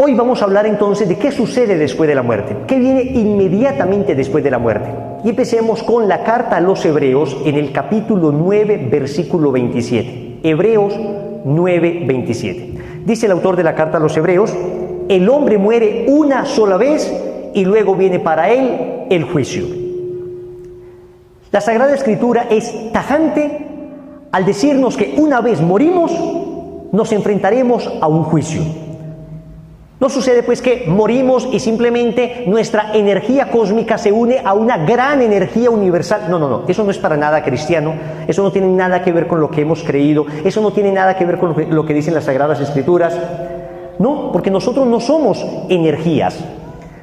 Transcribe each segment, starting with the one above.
Hoy vamos a hablar entonces de qué sucede después de la muerte, qué viene inmediatamente después de la muerte. Y empecemos con la carta a los Hebreos en el capítulo 9, versículo 27. Hebreos 9, 27. Dice el autor de la carta a los Hebreos: el hombre muere una sola vez y luego viene para él el juicio. La Sagrada Escritura es tajante al decirnos que una vez morimos, nos enfrentaremos a un juicio. No sucede pues que morimos y simplemente nuestra energía cósmica se une a una gran energía universal. No, eso no es para nada cristiano, eso no tiene nada que ver con lo que hemos creído, eso no tiene nada que ver con lo que dicen las Sagradas Escrituras. No, porque nosotros no somos energías,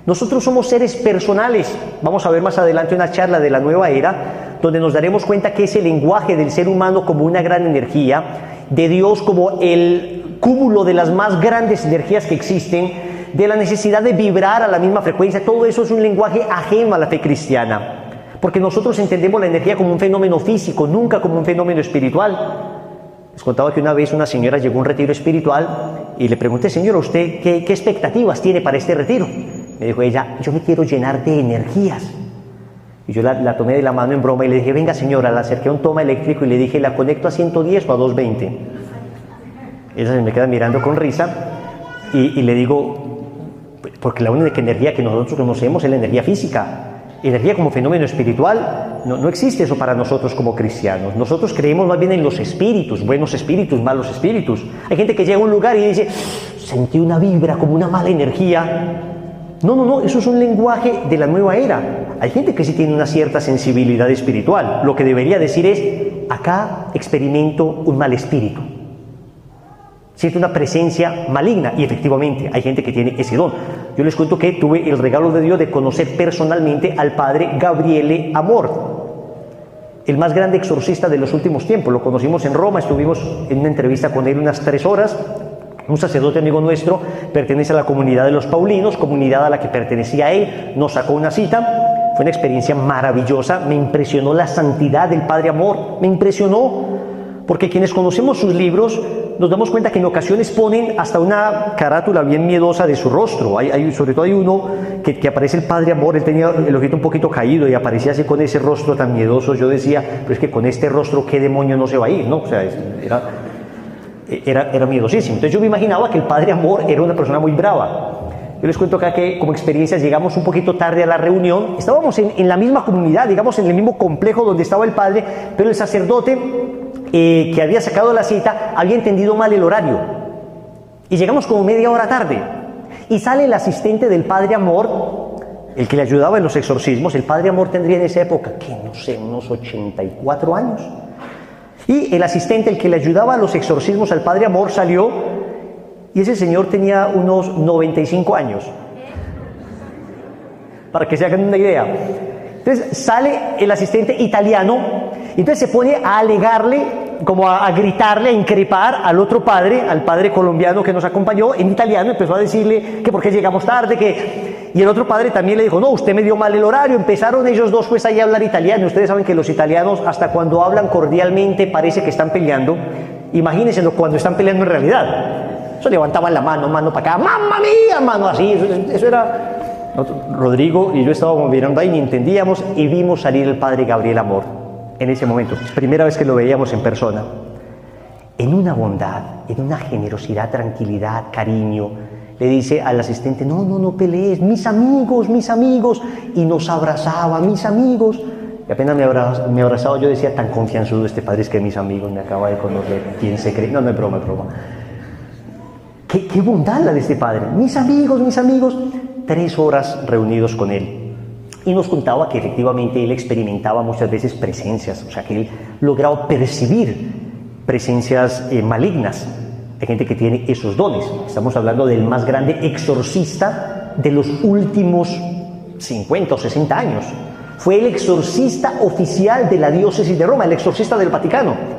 nosotros somos seres personales. Vamos a ver más adelante una charla de la nueva era, donde nos daremos cuenta que ese lenguaje del ser humano como una gran energía, de Dios como el cúmulo de las más grandes energías que existen, de la necesidad de vibrar a la misma frecuencia, todo eso es un lenguaje ajeno a la fe cristiana, porque nosotros entendemos la energía como un fenómeno físico, nunca como un fenómeno espiritual. Les contaba que una vez una señora llegó a un retiro espiritual y le pregunté: señora, ¿usted qué expectativas tiene para este retiro? Me dijo ella: yo me quiero llenar de energías. Y yo la tomé de la mano en broma y le dije: venga señora, la acerqué a un toma eléctrico y le dije: ¿la conecto a 110 o a 220? Ella se me queda mirando con risa y le digo: porque la única energía que nosotros conocemos es la energía física. Energía como fenómeno espiritual, no existe eso para nosotros como cristianos. Nosotros creemos más bien en los espíritus, buenos espíritus, malos espíritus. Hay gente que llega a un lugar y dice: sentí una vibra como una mala energía. No, eso es un lenguaje de la nueva era. Hay gente que sí tiene una cierta sensibilidad espiritual. Lo que debería decir es: acá experimento un mal espíritu, siento una presencia maligna. Y efectivamente hay gente que tiene ese don. Yo les cuento que tuve el regalo de Dios de conocer personalmente al padre Gabriele Amor, el más grande exorcista de los últimos tiempos. Lo conocimos en Roma, estuvimos en una entrevista con él unas 3 horas. Un sacerdote amigo nuestro, pertenece a la comunidad de los Paulinos, comunidad a la que pertenecía él. Nos sacó una cita, fue una experiencia maravillosa. Me impresionó la santidad del Padre Amor, me impresionó, porque quienes conocemos sus libros nos damos cuenta que en ocasiones ponen hasta una carátula bien miedosa de su rostro. Sobre todo hay uno que aparece el Padre Amor, él tenía el ojito un poquito caído y aparecía así con ese rostro tan miedoso. Yo decía: pero es que con este rostro, ¿qué demonio no se va a ir? ¿No? O sea, era miedosísimo. Entonces yo me imaginaba que el Padre Amor era una persona muy brava. Yo les cuento acá que como experiencia llegamos un poquito tarde a la reunión. Estábamos en la misma comunidad, digamos en el mismo complejo donde estaba el padre, pero el sacerdote que había sacado la cita había entendido mal el horario y llegamos como media hora tarde. Y sale el asistente del Padre Amor, el que le ayudaba en los exorcismos. El Padre Amor tendría en esa época, que no sé, unos 84 años. Y el asistente, el que le ayudaba a los exorcismos al Padre Amor, salió y ese señor tenía unos 95 años. Para que se hagan una idea. Entonces sale el asistente italiano y entonces se pone a alegarle, como a gritarle, a increpar al otro padre, al padre colombiano que nos acompañó en italiano. Empezó a decirle que por qué llegamos tarde, y el otro padre también le dijo: no, usted me dio mal el horario. Empezaron ellos dos pues ahí a hablar italiano. Ustedes saben que los italianos, hasta cuando hablan cordialmente, parece que están peleando. Imagínense cuando están peleando en realidad. Eso levantaban la mano para acá: mamma mía, mano así. Eso era... Rodrigo y yo estábamos mirando ahí, ni entendíamos, y vimos salir el padre Gabriel Amor en ese momento. Primera vez que lo veíamos en persona. En una bondad, en una generosidad, tranquilidad, cariño. Le dice al asistente: no pelees, mis amigos, y nos abrazaba: mis amigos. Y apenas me abrazaba, yo decía: tan confianzudo este padre, es que mis amigos, me acaba de conocer, ¿quién se cree? No es broma. Qué bondad la de este padre: mis amigos. 3 horas reunidos con él. Y nos contaba que efectivamente él experimentaba muchas veces presencias, o sea que él lograba percibir presencias malignas. Hay gente que tiene esos dones. Estamos hablando del más grande exorcista de los últimos 50 o 60 años. Fue el exorcista oficial de la diócesis de Roma, el exorcista del Vaticano.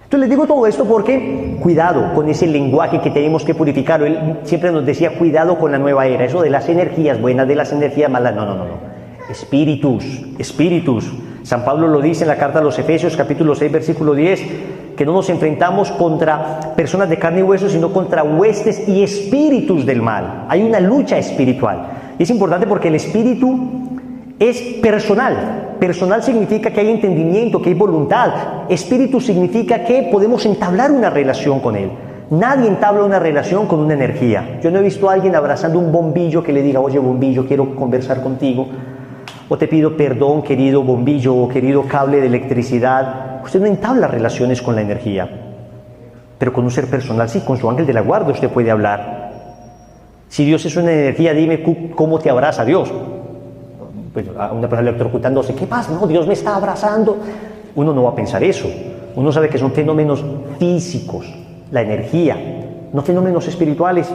Entonces les digo todo esto porque cuidado con ese lenguaje que tenemos que purificar. Él siempre nos decía: cuidado con la nueva era, eso de las energías buenas, de las energías malas. No. Espíritus. San Pablo lo dice en la carta a los Efesios, capítulo 6, versículo 10, que no nos enfrentamos contra personas de carne y hueso, sino contra huestes y espíritus del mal. Hay una lucha espiritual. Y es importante porque el espíritu es personal. Personal significa que hay entendimiento, que hay voluntad. Espíritu significa que podemos entablar una relación con él. Nadie entabla una relación con una energía. Yo no he visto a alguien abrazando un bombillo que le diga, oye bombillo, quiero conversar contigo. O te pido perdón, querido bombillo o querido cable de electricidad. Usted no entabla relaciones con la energía. Pero con un ser personal, sí, con su ángel de la guarda usted puede hablar. Si Dios es una energía, dime cómo te abraza Dios. Pues a una persona electrocutándose, ¿qué pasa? No, Dios me está abrazando. Uno no va a pensar eso. Uno sabe que son fenómenos físicos, la energía, no fenómenos espirituales.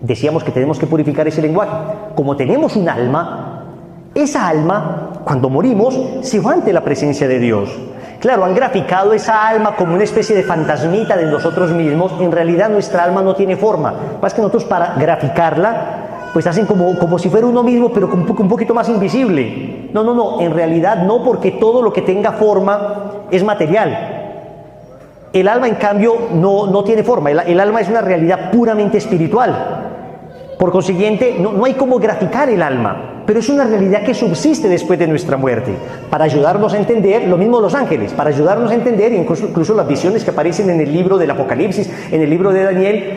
Decíamos que tenemos que purificar ese lenguaje. Como tenemos un alma, esa alma, cuando morimos, se va ante la presencia de Dios. Claro, han graficado esa alma como una especie de fantasmita de nosotros mismos. En realidad nuestra alma no tiene forma. Más que nosotros para graficarla, pues hacen como si fuera uno mismo, pero un poquito más invisible. No, en realidad no, porque todo lo que tenga forma es material. El alma, en cambio, no tiene forma. El alma es una realidad puramente espiritual. Por consiguiente, no hay cómo graficar el alma, pero es una realidad que subsiste después de nuestra muerte, para ayudarnos a entender, lo mismo los ángeles, para ayudarnos a entender, incluso las visiones que aparecen en el libro del Apocalipsis, en el libro de Daniel,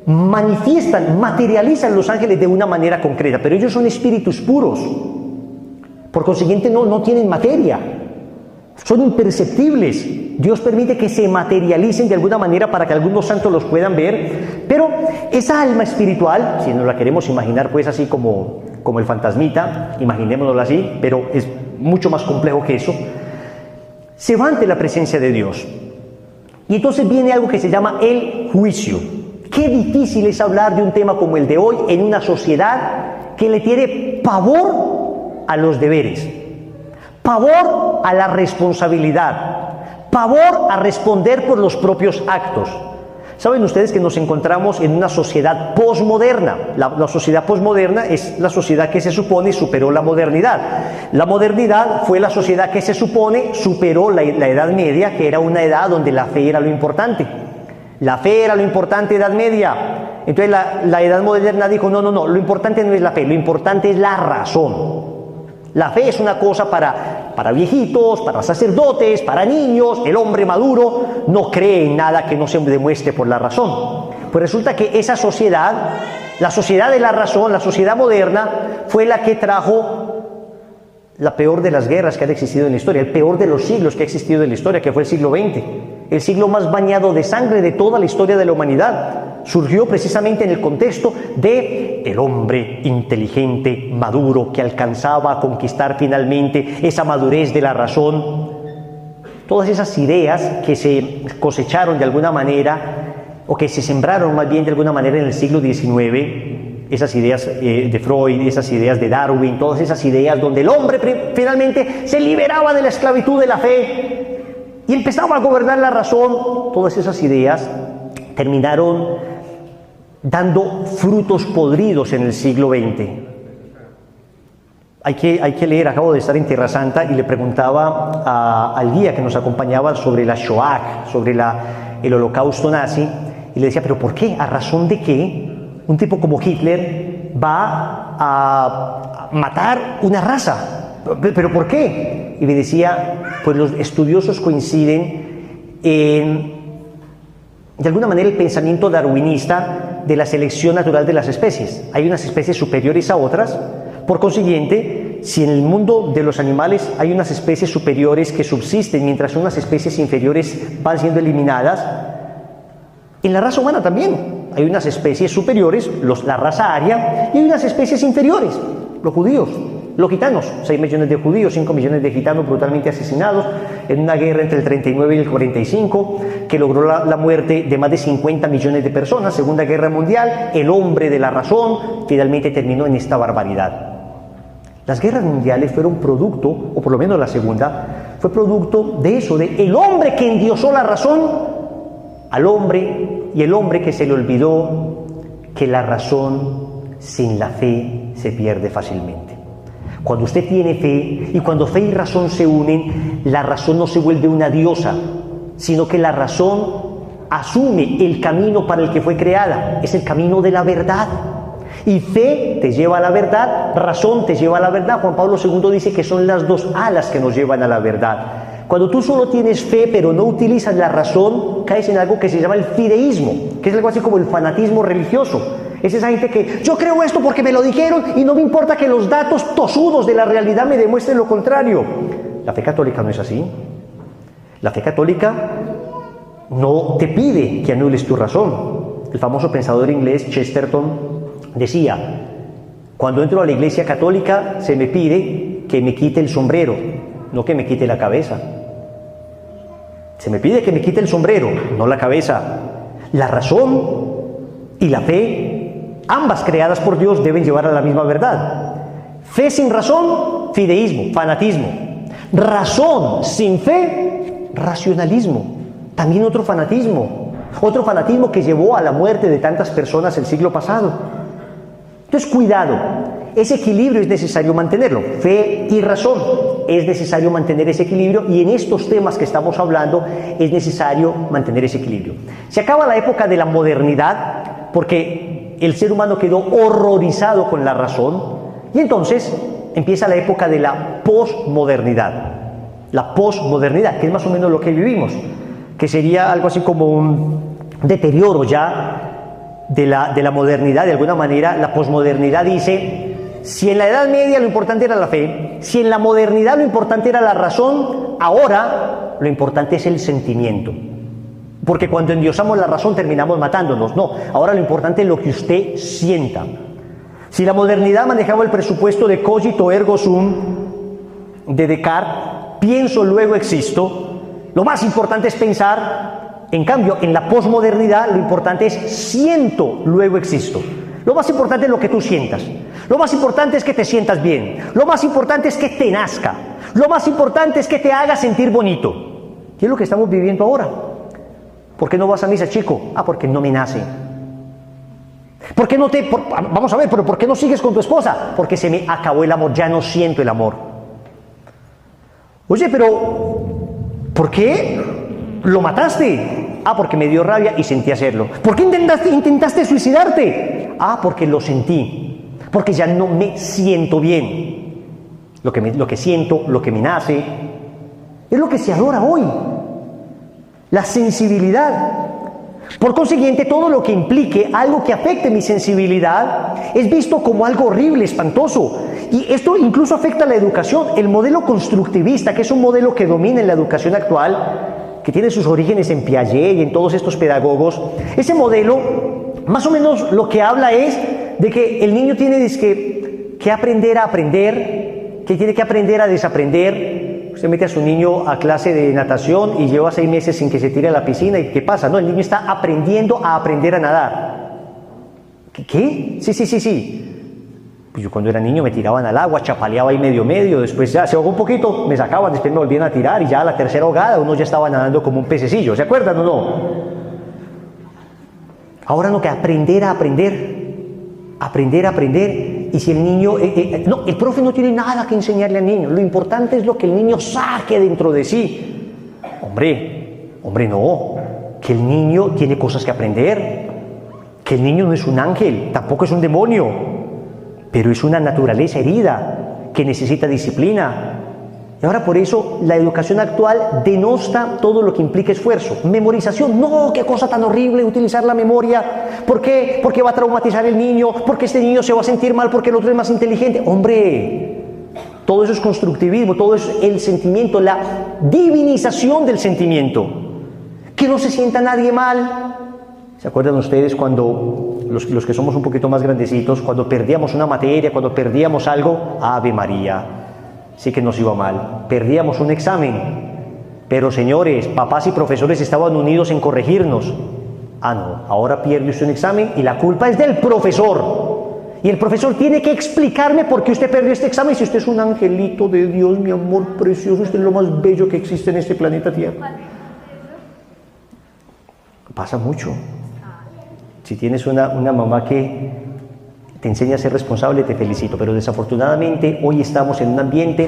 manifiestan, materializan los ángeles de una manera concreta, pero ellos son espíritus puros, por consiguiente no tienen materia, son imperceptibles. Dios permite que se materialicen de alguna manera para que algunos santos los puedan ver, pero esa alma espiritual, si nos la queremos imaginar pues así como el fantasmita, imaginémonoslo así, pero es mucho más complejo que eso, se va ante la presencia de Dios. Y entonces viene algo que se llama el juicio. Qué difícil es hablar de un tema como el de hoy en una sociedad que le tiene pavor a los deberes, pavor a la responsabilidad, pavor a responder por los propios actos. Saben ustedes que nos encontramos en una sociedad posmoderna. La sociedad posmoderna es la sociedad que se supone superó la modernidad. La modernidad fue la sociedad que se supone superó la Edad Media, que era una edad donde la fe era lo importante. La fe era lo importante, Edad Media. Entonces la Edad Moderna dijo, no, lo importante no es la fe, lo importante es la razón. La fe es una cosa para viejitos, para sacerdotes, para niños. El hombre maduro no cree en nada que no se demuestre por la razón. Pues resulta que esa sociedad, la sociedad de la razón, la sociedad moderna, fue la que trajo la peor de las guerras que han existido en la historia, el peor de los siglos que ha existido en la historia, que fue el siglo XX. El siglo más bañado de sangre de toda la historia de la humanidad. Surgió precisamente en el contexto de el hombre inteligente, maduro, que alcanzaba a conquistar finalmente esa madurez de la razón. Todas esas ideas que se cosecharon de alguna manera, o que se sembraron más bien de alguna manera en el siglo XIX, esas ideas de Freud, esas ideas de Darwin, todas esas ideas donde el hombre finalmente se liberaba de la esclavitud de la fe y empezaba a gobernar la razón. Todas esas ideas terminaron dando frutos podridos en el siglo XX. Hay que leer, acabo de estar en Tierra Santa y le preguntaba al guía que nos acompañaba sobre la Shoah, sobre el holocausto nazi, y le decía, ¿pero por qué? ¿A razón de qué un tipo como Hitler va a matar una raza? ¿Pero por qué? Y me decía, pues los estudiosos coinciden en, de alguna manera, el pensamiento darwinista de la selección natural de las especies. Hay unas especies superiores a otras. Por consiguiente, si en el mundo de los animales hay unas especies superiores que subsisten mientras unas especies inferiores van siendo eliminadas, en la raza humana también hay unas especies superiores, la raza aria, y hay unas especies inferiores, los judíos, los gitanos, 6 millones de judíos, 5 millones de gitanos brutalmente asesinados en una guerra entre el 39 y el 45, que logró la muerte de más de 50 millones de personas. Segunda Guerra Mundial, el hombre de la razón finalmente terminó en esta barbaridad. Las guerras mundiales fueron producto, o por lo menos la segunda, fue producto de eso, de el hombre que endiosó la razón al hombre, y el hombre que se le olvidó que la razón sin la fe se pierde fácilmente. Cuando usted tiene fe y cuando fe y razón se unen, la razón no se vuelve una diosa, sino que la razón asume el camino para el que fue creada, es el camino de la verdad. Y fe te lleva a la verdad, razón te lleva a la verdad. Juan Pablo II dice que son las dos alas que nos llevan a la verdad. Cuando tú solo tienes fe pero no utilizas la razón, caes en algo que se llama el fideísmo, que es algo así como el fanatismo religioso. Es esa gente que yo creo esto porque me lo dijeron y no me importa que los datos tosudos de la realidad me demuestren lo contrario. La fe católica no es así. La fe católica no te pide que anules tu razón. El famoso pensador inglés Chesterton decía: cuando entro a la iglesia católica se me pide que me quite el sombrero, no que me quite la cabeza. Se me pide que me quite el sombrero, no la cabeza. La razón y la fe, ambas creadas por Dios, deben llevar a la misma verdad. Fe sin razón, fideísmo, fanatismo. Razón sin fe, racionalismo. También otro fanatismo que llevó a la muerte de tantas personas el siglo pasado. Entonces, cuidado, ese equilibrio es necesario mantenerlo, fe y razón, es necesario mantener ese equilibrio, y en estos temas que estamos hablando es necesario mantener ese equilibrio. Se acaba la época de la modernidad porque el ser humano quedó horrorizado con la razón, y entonces empieza la época de la posmodernidad. La posmodernidad, que es más o menos lo que vivimos, que sería algo así como un deterioro ya de la modernidad. De alguna manera, la posmodernidad dice: si en la Edad Media lo importante era la fe, si en la modernidad lo importante era la razón, ahora lo importante es el sentimiento. Porque cuando endiosamos la razón terminamos matándonos. No, ahora lo importante es lo que usted sienta. Si la modernidad manejaba el presupuesto de cogito ergo sum de Descartes, pienso luego existo, lo más importante es pensar. En cambio, en la posmodernidad lo importante es siento, luego existo. Lo más importante es lo que tú sientas. Lo más importante es que te sientas bien. Lo más importante es que te nazca. Lo más importante es que te haga sentir bonito. ¿Qué es lo que estamos viviendo ahora? ¿Por qué no vas a misa, chico? Porque no me nace. ¿Por qué no vamos a ver, pero ¿por qué no sigues con tu esposa? Porque se me acabó el amor, ya no siento el amor. Oye, pero ¿por qué lo mataste? Porque me dio rabia y sentí hacerlo. ¿Por qué intentaste suicidarte? Porque lo sentí. Porque ya no me siento bien. Lo que siento, lo que me nace, es lo que se adora hoy. La sensibilidad. Por consiguiente, todo lo que implique algo que afecte mi sensibilidad es visto como algo horrible, espantoso. Y esto incluso afecta a la educación. El modelo constructivista, que es un modelo que domina en la educación actual, que tiene sus orígenes en Piaget y en todos estos pedagogos, ese modelo más o menos lo que habla es de que el niño tiene que aprender a aprender, que tiene que aprender a desaprender. Usted mete a su niño a clase de natación y lleva 6 meses sin que se tire a la piscina, ¿y qué pasa? No, el niño está aprendiendo a aprender a nadar. ¿Qué? Sí. Pues yo cuando era niño me tiraban al agua, chapaleaba ahí medio, después ya se ahogó un poquito, me sacaban, después me volvían a tirar, y ya a la tercera ahogada uno ya estaba nadando como un pececillo. ¿Se acuerdan o no? Ahora no, que aprender a aprender, y si el niño, no, el profe no tiene nada que enseñarle al niño, lo importante es lo que el niño saque dentro de sí. Hombre, no, que el niño tiene cosas que aprender, que el niño no es un ángel, tampoco es un demonio, pero es una naturaleza herida que necesita disciplina. Y ahora por eso la educación actual denosta todo lo que implica esfuerzo. Memorización, no, qué cosa tan horrible utilizar la memoria. ¿Por qué? Porque va a traumatizar el niño, porque este niño se va a sentir mal porque el otro es más inteligente. Hombre, todo eso es constructivismo, todo eso es el sentimiento, la divinización del sentimiento. Que no se sienta nadie mal. ¿Se acuerdan ustedes cuando, los que somos un poquito más grandecitos, cuando perdíamos una materia, cuando perdíamos algo? Ave María, sí que nos iba mal. Perdíamos un examen, pero señores, papás y profesores estaban unidos en corregirnos. No, ahora pierde usted un examen y la culpa es del profesor. Y el profesor tiene que explicarme por qué usted perdió este examen. Si usted es un angelito de Dios, mi amor precioso, usted es lo más bello que existe en este planeta Tierra. Pasa mucho. Si tienes una mamá que te enseña a ser responsable, te felicito, pero desafortunadamente hoy estamos en un ambiente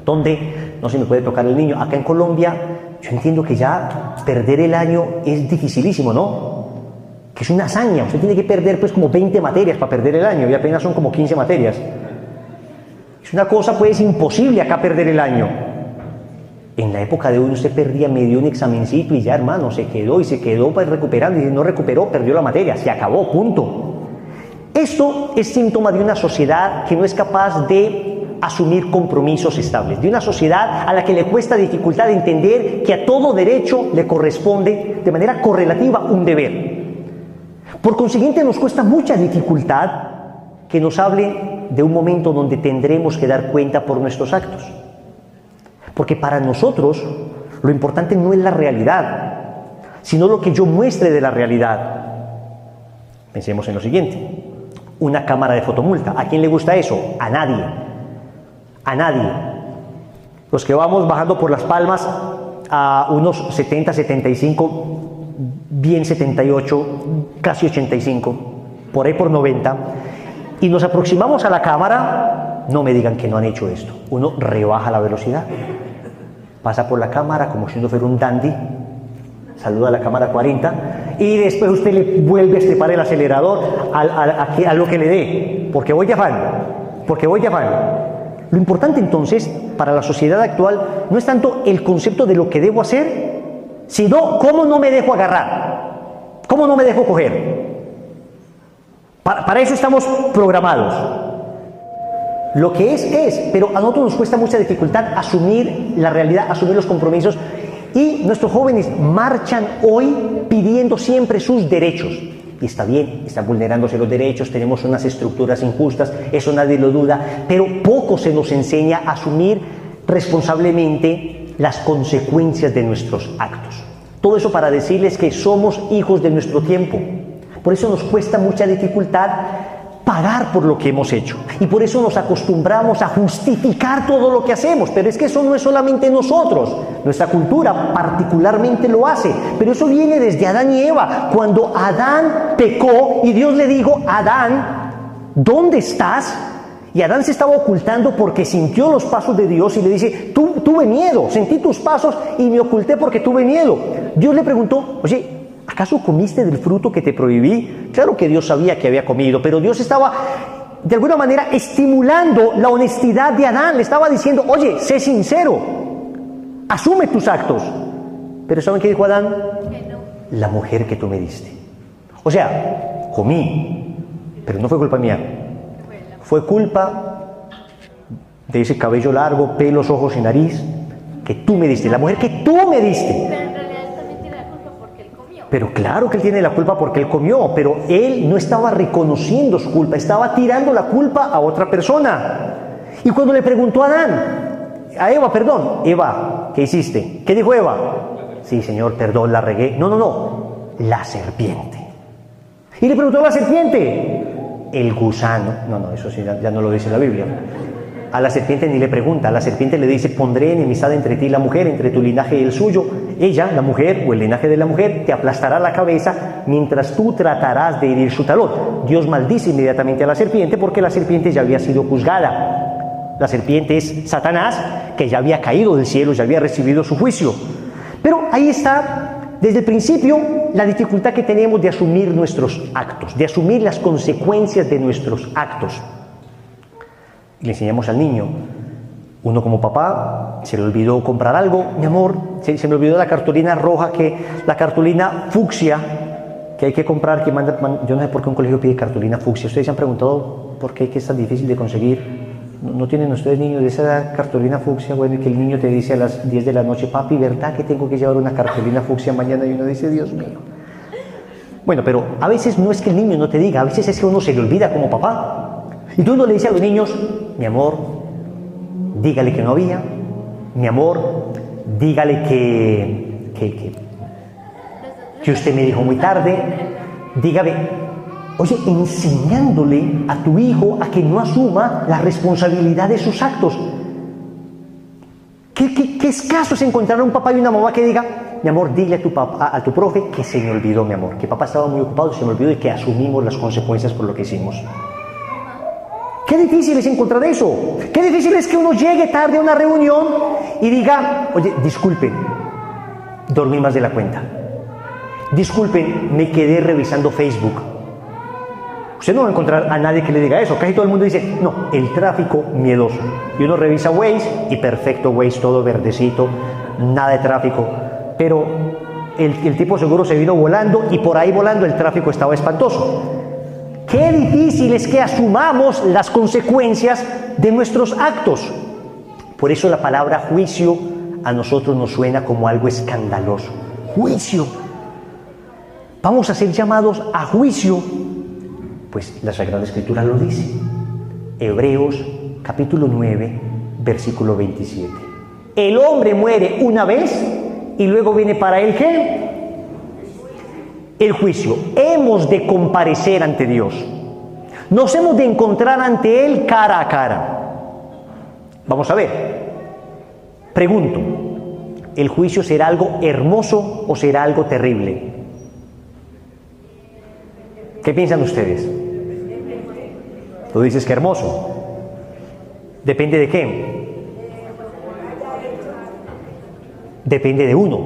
donde no se me puede tocar el niño. Acá en Colombia yo entiendo que ya perder el año es dificilísimo, ¿no? Que es una hazaña, usted tiene que perder pues como 20 materias para perder el año y apenas son como 15 materias. Es una cosa pues imposible acá perder el año. En la época de hoy usted perdía medio un examencito y ya, hermano, se quedó pues recuperando, y si no recuperó, perdió la materia, se acabó, punto. Esto es síntoma de una sociedad que no es capaz de asumir compromisos estables, de una sociedad a la que le cuesta dificultad entender que a todo derecho le corresponde de manera correlativa un deber. Por consiguiente, nos cuesta mucha dificultad que nos hable de un momento donde tendremos que dar cuenta por nuestros actos. Porque para nosotros lo importante no es la realidad, sino lo que yo muestre de la realidad. Pensemos en lo siguiente: una cámara de fotomulta. ¿A quién le gusta eso? A nadie. A nadie. Los que vamos bajando por Las Palmas a unos 70, 75, bien 78, casi 85, por ahí por 90, y nos aproximamos a la cámara, no me digan que no han hecho esto. Uno rebaja la velocidad, pasa por la cámara como si uno fuera un dandy, saluda a la cámara 40, y después usted le vuelve a estripar el acelerador a lo que le dé, porque voy de afán. Lo importante entonces para la sociedad actual no es tanto el concepto de lo que debo hacer, sino cómo no me dejo agarrar, cómo no me dejo coger. Para eso estamos programados. Lo que es, pero a nosotros nos cuesta mucha dificultad asumir la realidad, asumir los compromisos, y nuestros jóvenes marchan hoy pidiendo siempre sus derechos. Y está bien, están vulnerándose los derechos, tenemos unas estructuras injustas, eso nadie lo duda, pero poco se nos enseña a asumir responsablemente las consecuencias de nuestros actos. Todo eso para decirles que somos hijos de nuestro tiempo. Por eso nos cuesta mucha dificultad pagar por lo que hemos hecho. Y por eso nos acostumbramos a justificar todo lo que hacemos. Pero es que eso no es solamente nosotros. Nuestra cultura particularmente lo hace. Pero eso viene desde Adán y Eva. Cuando Adán pecó y Dios le dijo: Adán, ¿dónde estás? Y Adán se estaba ocultando porque sintió los pasos de Dios y le dice: tuve miedo, sentí tus pasos y me oculté porque tuve miedo. Dios le preguntó: oye, ¿acaso comiste del fruto que te prohibí? Claro que Dios sabía que había comido, pero Dios estaba de alguna manera estimulando la honestidad de Adán. Le estaba diciendo: oye, sé sincero, asume tus actos. Pero ¿saben qué dijo Adán? Que no. La mujer que tú me diste. O sea, comí, pero no fue culpa mía. Fue culpa de ese cabello largo, pelos, ojos y nariz que tú me diste, la mujer que tú me diste. Pero en realidad él también tiene la culpa porque él comió. Pero claro que él tiene la culpa porque él comió, pero él no estaba reconociendo su culpa, estaba tirando la culpa a otra persona. Y cuando le preguntó a Eva, ¿qué hiciste? ¿Qué dijo Eva? Sí, Señor, perdón, la regué. No, la serpiente. Y le preguntó a la serpiente: el gusano. No, eso sí, ya no lo dice la Biblia. A la serpiente ni le pregunta, a la serpiente le dice: pondré enemistad entre ti y la mujer, entre tu linaje y el suyo. Ella, la mujer, o el linaje de la mujer, te aplastará la cabeza, mientras tú tratarás de herir su talón. Dios maldice inmediatamente a la serpiente porque la serpiente ya había sido juzgada. La serpiente es Satanás, que ya había caído del cielo, ya había recibido su juicio. Pero ahí está, desde el principio, la dificultad que tenemos de asumir nuestros actos, de asumir las consecuencias de nuestros actos. Le enseñamos al niño. Uno como papá, se le olvidó comprar algo: mi amor, se me olvidó la cartulina roja, la cartulina fucsia que hay que comprar, yo no sé por qué un colegio pide cartulina fucsia. ¿Ustedes se han preguntado por qué que es tan difícil de conseguir? ¿No tienen ustedes niños de esa cartulina fucsia? Bueno, y que el niño te dice a las 10 de la noche: papi, ¿verdad que tengo que llevar una cartulina fucsia mañana? Y uno dice: Dios mío. Bueno, pero a veces no es que el niño no te diga, a veces es que uno se le olvida como papá. Y tú no le dices a los niños: mi amor, dígale que no había. Mi amor, dígale que usted me dijo muy tarde. Dígame. Oye, enseñándole a tu hijo a que no asuma la responsabilidad de sus actos. ¿Qué escaso es encontrar a un papá y una mamá que diga: mi amor, dile a tu profe que se me olvidó, mi amor, que papá estaba muy ocupado, se me olvidó, y que asumimos las consecuencias por lo que hicimos. Qué difícil es encontrar eso. Qué difícil es que uno llegue tarde a una reunión y diga, oye, disculpen, dormí más de la cuenta. Disculpen, me quedé revisando Facebook. Usted no va a encontrar a nadie que le diga eso. Casi todo el mundo dice, no, el tráfico miedoso. Y uno revisa Waze y perfecto Waze, todo verdecito, nada de tráfico. Pero el tipo seguro se vino volando y por ahí volando el tráfico estaba espantoso. Qué difícil es que asumamos las consecuencias de nuestros actos. Por eso la palabra juicio a nosotros nos suena como algo escandaloso. Juicio. Vamos a ser llamados a juicio. Pues la Sagrada Escritura lo dice. Hebreos capítulo 9, versículo 27. El hombre muere una vez y luego viene para él ¿qué? El juicio. Hemos de comparecer ante Dios. Nos hemos de encontrar ante Él cara a cara. Vamos a ver. Pregunto, ¿el juicio será algo hermoso o será algo terrible? ¿Qué piensan ustedes? Tú dices que hermoso. ¿Depende de qué? Depende de uno,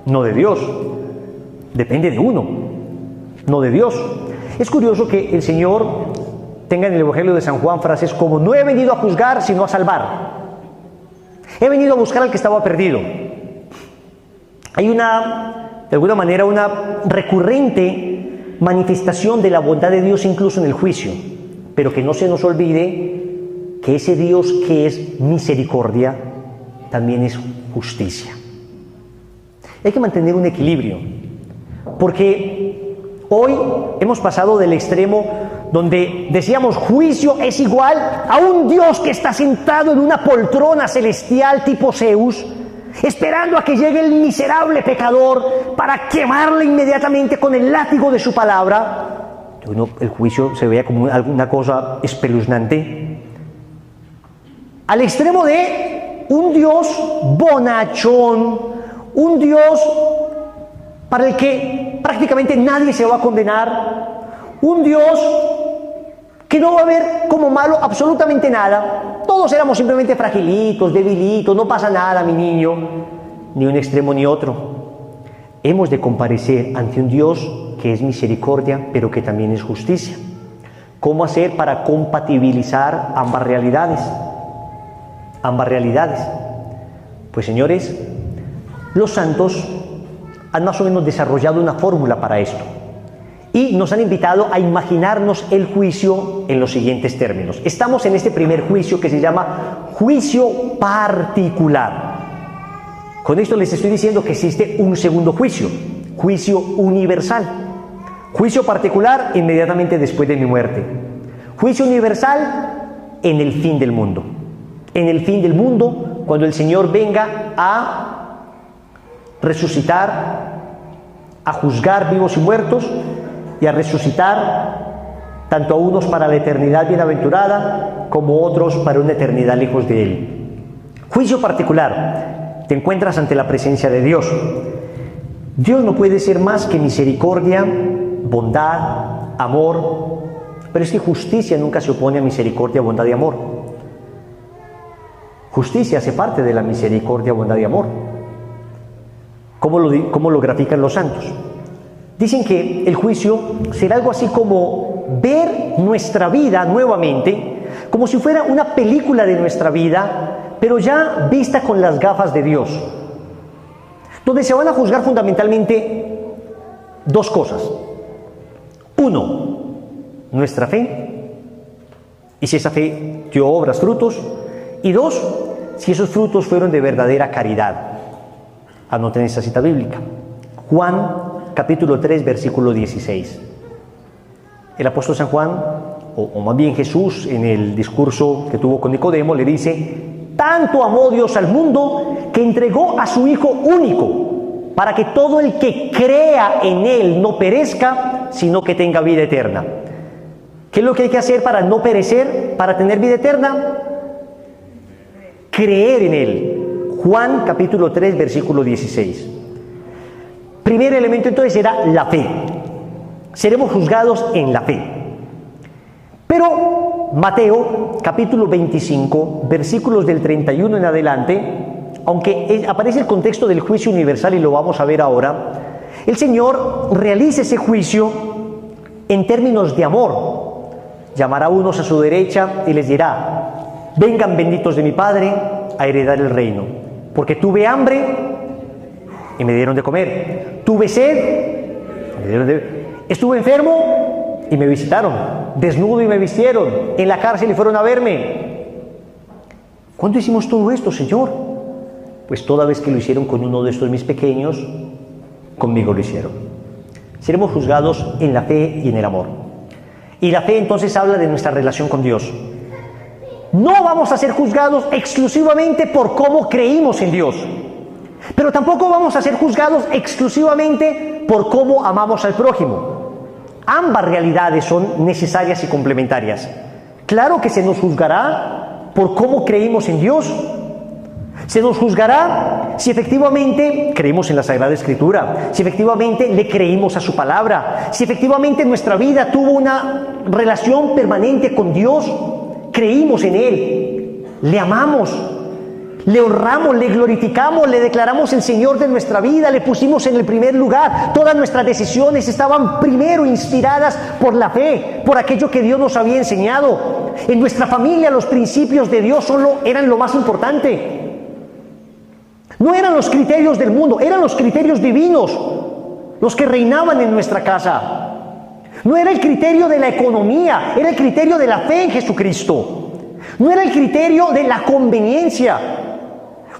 no de Dios. Depende de uno, no de Dios. Es curioso que el Señor tenga en el Evangelio de San Juan frases como: no he venido a juzgar sino a salvar. He venido a buscar al que estaba perdido. Hay de alguna manera, una recurrente manifestación de la bondad de Dios incluso en el juicio. Pero que no se nos olvide que ese Dios que es misericordia también es justicia. Hay que mantener un equilibrio, porque hoy hemos pasado del extremo donde decíamos juicio es igual a un Dios que está sentado en una poltrona celestial tipo Zeus, esperando a que llegue el miserable pecador para quemarle inmediatamente con el látigo de su palabra. El juicio se veía como alguna cosa espeluznante, al extremo de un Dios bonachón, un Dios para el que prácticamente nadie se va a condenar, un Dios que no va a ver como malo absolutamente nada. Todos éramos simplemente fragilitos, debilitos, no pasa nada, mi niño. Ni un extremo ni otro. Hemos de comparecer ante un Dios que es misericordia, pero que también es justicia. ¿Cómo hacer para compatibilizar ambas realidades? Ambas realidades. Pues señores, los santos han más o menos desarrollado una fórmula para esto. Y nos han invitado a imaginarnos el juicio en los siguientes términos. Estamos en este primer juicio que se llama juicio particular. Con esto les estoy diciendo que existe un segundo juicio, juicio universal. Juicio particular inmediatamente después de mi muerte. Juicio universal en el fin del mundo. En el fin del mundo, cuando el Señor venga a resucitar, a juzgar vivos y muertos, y a resucitar tanto a unos para la eternidad bienaventurada como otros para una eternidad lejos de Él. Juicio particular. Te encuentras ante la presencia de Dios. Dios no puede ser más que misericordia, bondad, amor, pero es que justicia nunca se opone a misericordia, bondad y amor. Justicia hace parte de la misericordia, bondad y amor. ¿Cómo lo grafican los santos? Dicen que el juicio será algo así como ver nuestra vida nuevamente, como si fuera una película de nuestra vida, pero ya vista con las gafas de Dios, donde se van a juzgar fundamentalmente dos cosas. Uno, nuestra fe, y si esa fe dio obras, frutos. Y dos, si esos frutos fueron de verdadera caridad. Anoten esta cita bíblica. Juan capítulo 3, versículo 16. El apóstol San Juan, o más bien Jesús, en el discurso que tuvo con Nicodemo, le dice: tanto amó Dios al mundo que entregó a su Hijo único, para que todo el que crea en Él no perezca, sino que tenga vida eterna. ¿Qué es lo que hay que hacer para no perecer, para tener vida eterna? Creer en Él. Juan capítulo 3, versículo 16. Primer elemento entonces será la fe. Seremos juzgados en la fe. Pero Mateo, capítulo 25, versículos del 31 en adelante, aunque aparece el contexto del juicio universal y lo vamos a ver ahora, el Señor realiza ese juicio en términos de amor. Llamará a unos a su derecha y les dirá: vengan benditos de mi Padre a heredar el reino, porque tuve hambre y me dieron de comer, tuve sed, estuve enfermo y me visitaron, desnudo y me vistieron, en la cárcel y fueron a verme. ¿Cuándo hicimos todo esto, Señor? Pues toda vez que lo hicieron con uno de estos mis pequeños, conmigo lo hicieron. Seremos juzgados en la fe y en el amor. Y la fe entonces habla de nuestra relación con Dios. No vamos a ser juzgados exclusivamente por cómo creímos en Dios, pero tampoco vamos a ser juzgados exclusivamente por cómo amamos al prójimo. Ambas realidades son necesarias y complementarias. Claro que se nos juzgará por cómo creímos en Dios. Se nos juzgará si efectivamente creímos en la Sagrada Escritura, si efectivamente le creímos a su palabra, si efectivamente nuestra vida tuvo una relación permanente con Dios, creímos en Él, le amamos, le honramos, le glorificamos, le declaramos el Señor de nuestra vida, le pusimos en el primer lugar. Todas nuestras decisiones estaban primero inspiradas por la fe, por aquello que Dios nos había enseñado. En nuestra familia los principios de Dios solo eran lo más importante. No eran los criterios del mundo, eran los criterios divinos los que reinaban en nuestra casa. No era el criterio de la economía, era el criterio de la fe en Jesucristo. No era el criterio de la conveniencia,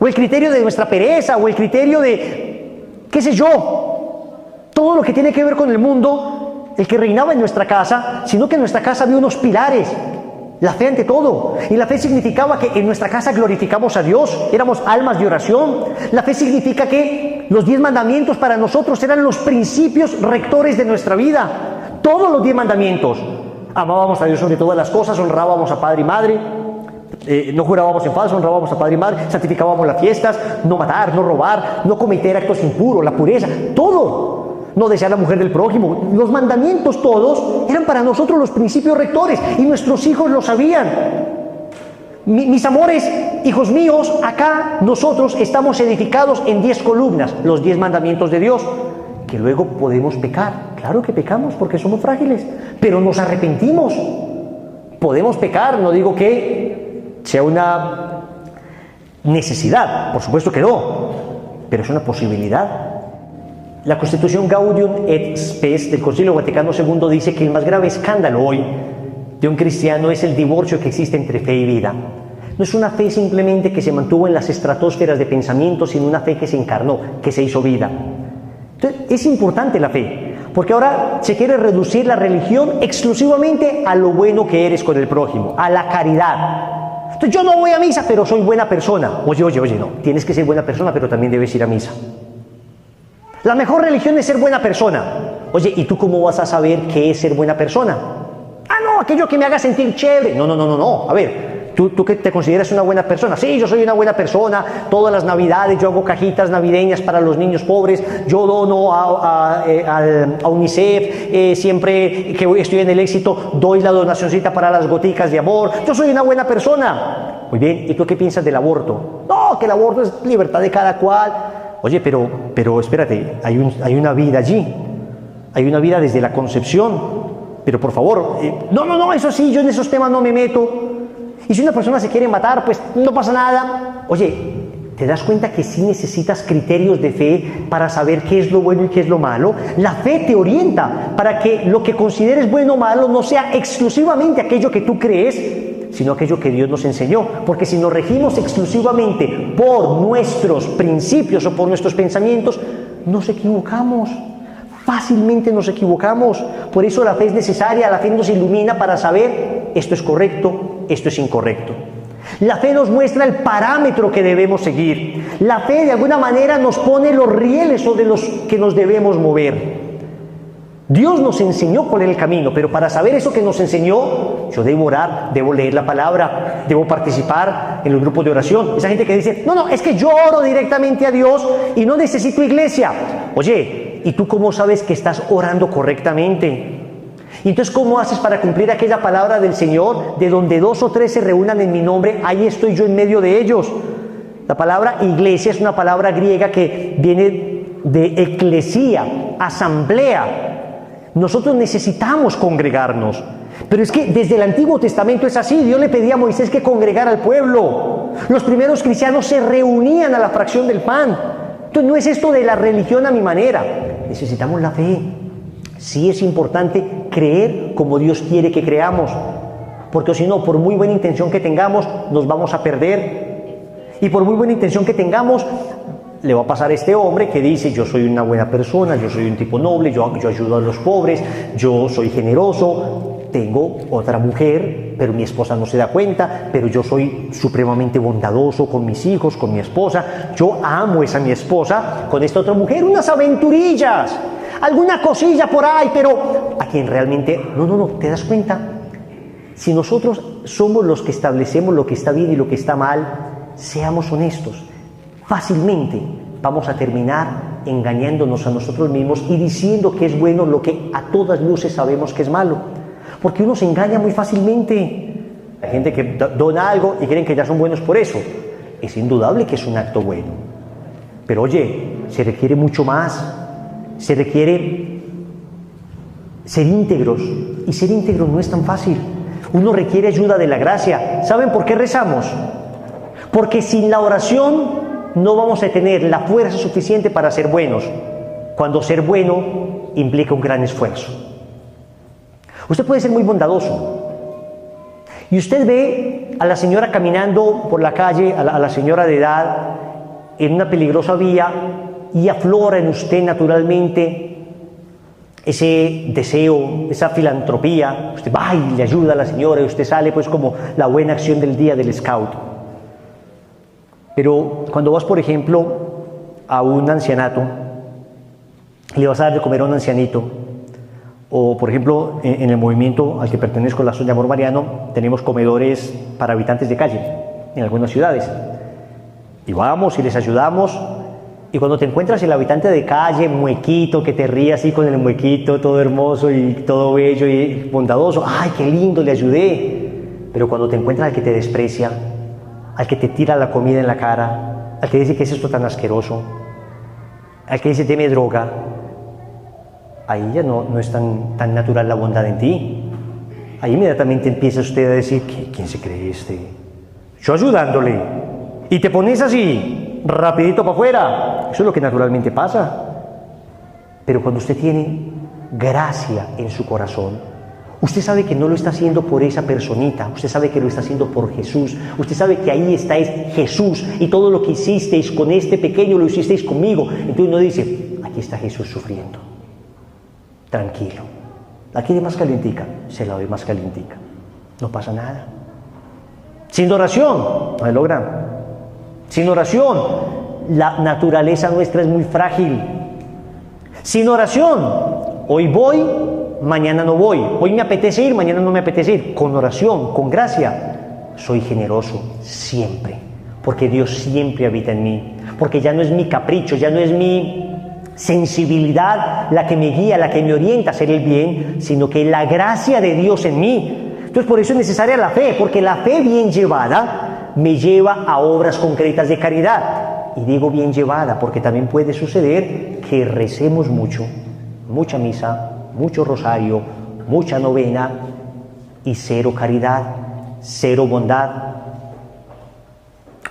o el criterio de nuestra pereza, o el criterio de, qué sé yo, todo lo que tiene que ver con el mundo, el que reinaba en nuestra casa, sino que en nuestra casa había unos pilares. La fe ante todo. Y la fe significaba que en nuestra casa glorificamos a Dios, éramos almas de oración. La fe significa que los 10 mandamientos para nosotros eran los principios rectores de nuestra vida. Todos los 10 mandamientos. Amábamos a Dios sobre todas las cosas, honrábamos a padre y madre, no jurábamos en falso, honrábamos a padre y madre, santificábamos las fiestas, no matar, no robar, no cometer actos impuros, la pureza, todo. No desear a la mujer del prójimo. Los mandamientos todos eran para nosotros los principios rectores y nuestros hijos lo sabían. Mis amores, hijos míos, acá nosotros estamos edificados en 10 columnas, los 10 mandamientos de Dios, que luego podemos pecar. Claro que pecamos porque somos frágiles, pero nos arrepentimos. Podemos pecar, no digo que sea una necesidad, por supuesto que no, pero es una posibilidad. La Constitución Gaudium et Spes del Concilio Vaticano II dice que el más grave escándalo hoy de un cristiano es el divorcio que existe entre fe y vida. No es una fe simplemente que se mantuvo en las estratosferas de pensamiento, sino una fe que se encarnó, que se hizo vida. Entonces, es importante la fe, porque ahora se quiere reducir la religión exclusivamente a lo bueno que eres con el prójimo, a la caridad. Entonces, yo no voy a misa, pero soy buena persona. Oye, no, tienes que ser buena persona, pero también debes ir a misa. La mejor religión es ser buena persona. Oye, ¿y tú cómo vas a saber qué es ser buena persona? Ah, no, aquello que me haga sentir chévere. No. A ver, ¿tú que te consideras una buena persona? Sí, yo soy una buena persona. Todas las navidades yo hago cajitas navideñas para los niños pobres. Yo dono a UNICEF. Siempre que estoy en el éxito, doy la donacioncita para las goticas de amor. Yo soy una buena persona. Muy bien, ¿y tú qué piensas del aborto? No, que el aborto es libertad de cada cual. Oye, pero espérate, hay una vida allí, hay una vida desde la concepción, pero por favor, no, eso sí, yo en esos temas no me meto. Y si una persona se quiere matar, pues no pasa nada. Oye, ¿te das cuenta que sí necesitas criterios de fe para saber qué es lo bueno y qué es lo malo? La fe te orienta para que lo que consideres bueno o malo no sea exclusivamente aquello que tú crees, sino aquello que Dios nos enseñó. Porque si nos regimos exclusivamente por nuestros principios o por nuestros pensamientos, nos equivocamos. Fácilmente nos equivocamos. Por eso la fe es necesaria, la fe nos ilumina para saber esto es correcto, esto es incorrecto. La fe nos muestra el parámetro que debemos seguir. La fe de alguna manera nos pone los rieles sobre los que nos debemos mover. Dios nos enseñó cuál era el camino, pero para saber eso que nos enseñó, yo debo orar, debo leer la palabra, debo participar en los grupos de oración. Esa gente que dice, no, es que yo oro directamente a Dios y no necesito iglesia. Oye, ¿y tú cómo sabes que estás orando correctamente? Y entonces, ¿cómo haces para cumplir aquella palabra del Señor? De donde 2 o 3 se reúnan en mi nombre, ahí estoy yo en medio de ellos. La palabra iglesia es una palabra griega que viene de eclesía, asamblea. Nosotros necesitamos congregarnos. Pero es que desde el Antiguo Testamento es así. Dios le pedía a Moisés que congregara al pueblo. Los primeros cristianos se reunían a la fracción del pan. Entonces no es esto de la religión a mi manera. Necesitamos la fe. Sí es importante creer como Dios quiere que creamos. Porque si no, por muy buena intención que tengamos, nos vamos a perder. Y por muy buena intención que tengamos, le va a pasar a este hombre que dice: yo soy una buena persona, yo soy un tipo noble, yo ayudo a los pobres, yo soy generoso. Tengo otra mujer, pero mi esposa no se da cuenta, pero yo soy supremamente bondadoso con mis hijos, con mi esposa. Yo amo esa mi esposa con esta otra mujer, unas aventurillas, alguna cosilla por ahí, pero a quien realmente, no, ¿te das cuenta? Si nosotros somos los que establecemos lo que está bien y lo que está mal, seamos honestos, fácilmente vamos a terminar engañándonos a nosotros mismos y diciendo que es bueno lo que a todas luces sabemos que es malo. Porque uno se engaña muy fácilmente. Hay gente que dona algo y creen que ya son buenos por eso. Es indudable que es un acto bueno. Pero oye, se requiere mucho más. Se requiere ser íntegros. Y ser íntegros no es tan fácil. Uno requiere ayuda de la gracia. ¿Saben por qué rezamos? Porque sin la oración no vamos a tener la fuerza suficiente para ser buenos. Cuando ser bueno implica un gran esfuerzo. Usted puede ser muy bondadoso y usted ve a la señora caminando por la calle, a la señora de edad, en una peligrosa vía, y aflora en usted naturalmente ese deseo, esa filantropía. Usted va y le ayuda a la señora y usted sale pues como la buena acción del día del scout. Pero cuando vas, por ejemplo, a un ancianato, le vas a dar de comer a un ancianito, o por ejemplo, en el movimiento al que pertenezco, la Asociación de Amor Mariano, tenemos comedores para habitantes de calle en algunas ciudades. Y vamos y les ayudamos. Y cuando te encuentras el habitante de calle, muequito, que te ríe así con el muequito, todo hermoso y todo bello y bondadoso, ¡ay, qué lindo, le ayudé! Pero cuando te encuentras al que te desprecia, al que te tira la comida en la cara, al que dice que es esto tan asqueroso, al que dice deme droga, ahí ya no es tan natural la bondad en ti. Ahí inmediatamente empieza usted a decir: ¿quién se cree este? Yo ayudándole. Y te pones así, rapidito para afuera. Eso es lo que naturalmente pasa. Pero cuando usted tiene gracia en su corazón, usted sabe que no lo está haciendo por esa personita, usted sabe que lo está haciendo por Jesús, usted sabe que ahí está Jesús, y todo lo que hicisteis con este pequeño lo hicisteis conmigo. Entonces uno dice: aquí está Jesús sufriendo. Tranquilo, la quiere más calientica, se la doy más calientica, no pasa nada. Sin oración no se logra. Sin oración la naturaleza nuestra es muy frágil. Sin oración, hoy voy, mañana no voy, hoy me apetece ir, mañana no me apetece ir. Con oración, con gracia, soy generoso siempre, porque Dios siempre habita en mí, porque ya no es mi capricho, ya no es mi sensibilidad la que me guía, la que me orienta a hacer el bien, sino que la gracia de Dios en mí. Entonces por eso es necesaria la fe, porque la fe bien llevada me lleva a obras concretas de caridad. Y digo bien llevada porque también puede suceder que recemos mucho, mucha misa, mucho rosario, mucha novena y cero caridad, cero bondad.